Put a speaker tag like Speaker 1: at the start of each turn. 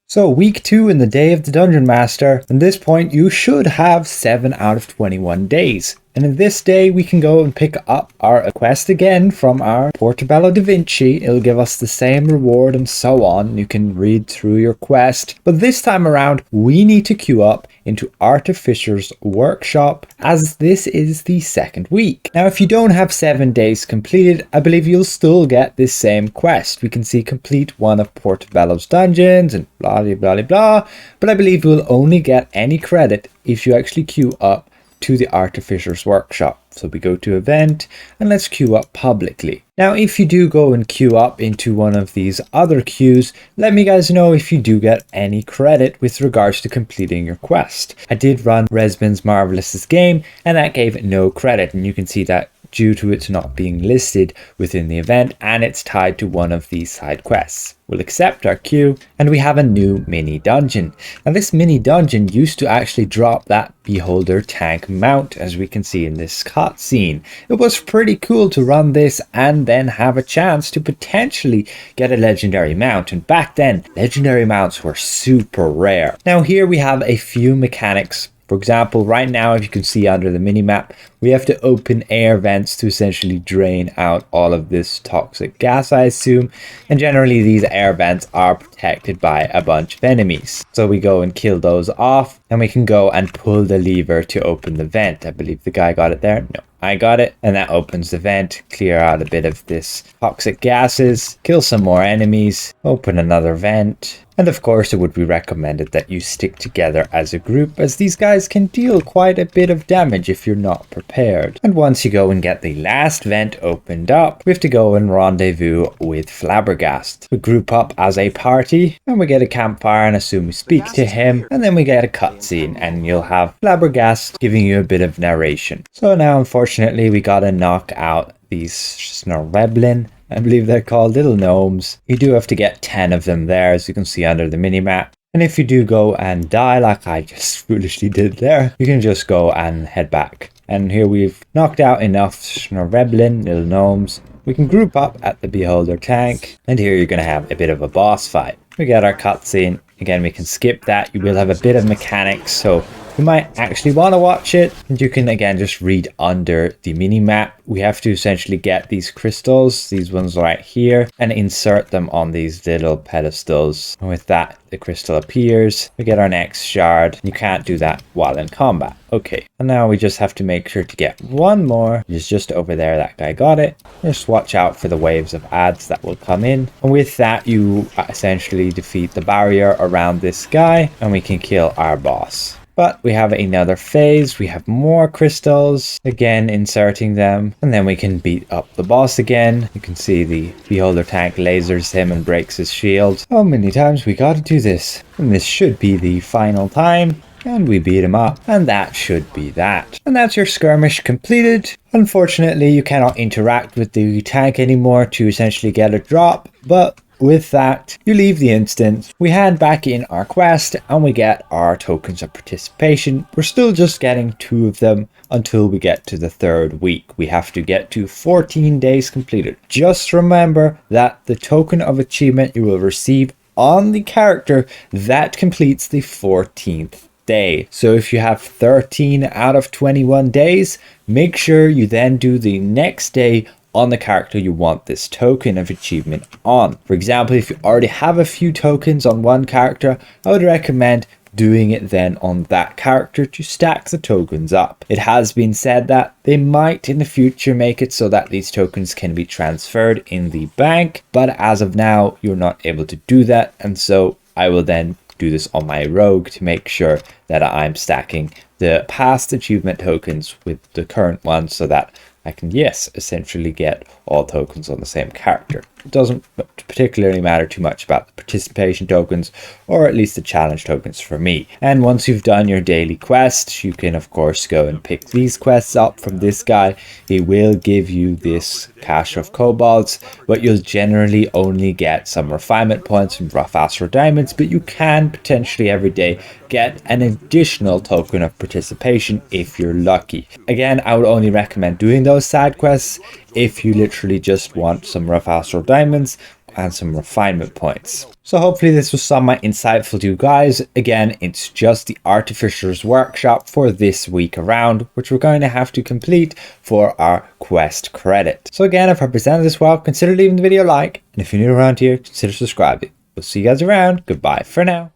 Speaker 1: So week 2 in the Day of the Dungeon Master. At this point you should have 7 out of 21 days. And in this day we can go and pick up our quest again from our Portobello da Vinci. It'll give us the same reward and so on. You can read through your quest. But this time around we need to queue up into Artificers Workshop, as this is the second week. Now if you don't have 7 days completed, I believe you'll still get this same quest. We can see complete one of Portobello's dungeons and blah blah blah blah. But I believe you'll only get any credit if you actually queue up to the Artificers Workshop. So we go to event and let's queue up publicly. Now if you do go and queue up into one of these other queues, let me guys know if you do get any credit with regards to completing your quest. I did run Resman's Marvelous's game and that gave no credit, and you can see that due to it not being listed within the event, and it's tied to one of these side quests. We'll accept our queue and we have a new mini dungeon. Now this mini dungeon used to actually drop that beholder tank mount, as we can see in this cutscene. It was pretty cool to run this and then have a chance to potentially get a legendary mount, and back then legendary mounts were super rare. Now here we have a few mechanics. For example, right now, if you can see under the minimap, we have to open air vents to essentially drain out all of this toxic gas, I assume. And generally, these air vents are protected by a bunch of enemies. So we go and kill those off, and we can go and pull the lever to open the vent. I believe the guy got it there. No, I got it. And that opens the vent, clear out a bit of this toxic gases, kill some more enemies, open another vent. And of course, it would be recommended that you stick together as a group, as these guys can deal quite a bit of damage if you're not prepared. And once you go and get the last vent opened up, we have to go and rendezvous with Flabbergast. We group up as a party and we get a campfire and assume we speak to him, and then we get a cutscene and you'll have Flabbergast giving you a bit of narration. So now unfortunately we gotta knock out these Snorveblin. I believe they're called little gnomes. You do have to get 10 of them there, as you can see under the minimap. And if you do go and die, like I just foolishly did there, you can just go and head back. And here we've knocked out enough Snorveblin, little gnomes. We can group up at the beholder tank, and here you're going to have a bit of a boss fight. We get our cutscene. Again, we can skip that. You will have a bit of mechanics, so you might actually want to watch it. And you can again just read under the mini map. We have to essentially get these crystals, these ones right here, and insert them on these little pedestals. And with that, the crystal appears. We get our next shard. You can't do that while in combat. Okay, and now we just have to make sure to get one more. It's just over there. That guy got it. Just watch out for the waves of ads that will come in. And with that, you essentially defeat the barrier around this guy, and we can kill our boss. But we have another phase, we have more crystals, again inserting them, and then we can beat up the boss again. You can see the beholder tank lasers him and breaks his shield. How many times we gotta do this? And this should be the final time. And we beat him up, and that should be that. And that's your skirmish completed. Unfortunately, you cannot interact with the tank anymore to essentially get a drop, but with that, you leave the instance, we hand back in our quest, and we get our tokens of participation. We're still just getting 2 of them until we get to the 3rd week. We have to get to 14 days completed. Just remember that the token of achievement you will receive on the character that completes the 14th day. So if you have 13 out of 21 days, make sure you then do the next day on the character you want this token of achievement on. For example, if you already have a few tokens on one character, I would recommend doing it then on that character to stack the tokens up. It has been said that they might in the future make it so that these tokens can be transferred in the bank, but as of now you're not able to do that, and so I will then do this on my rogue to make sure that I'm stacking the past achievement tokens with the current ones so that I can, yes, essentially get all tokens on the same character. It doesn't particularly matter too much about the participation tokens, or at least the challenge tokens for me. And once you've done your daily quest, you can of course go and pick these quests up from this guy. He will give you this cache of kobolds, but you'll generally only get some refinement points from rough astral diamonds, but you can potentially every day get an additional token of participation if you're lucky. Again, I would only recommend doing those side quests if you literally just want some rough astral diamonds, and some refinement points. So hopefully this was somewhat insightful to you guys. Again, it's just the Artificers Workshop for this week around, which we're going to have to complete for our quest credit. So again, if I presented this well, consider leaving the video a like, and if you're new around here, consider subscribing. We'll see you guys around. Goodbye for now.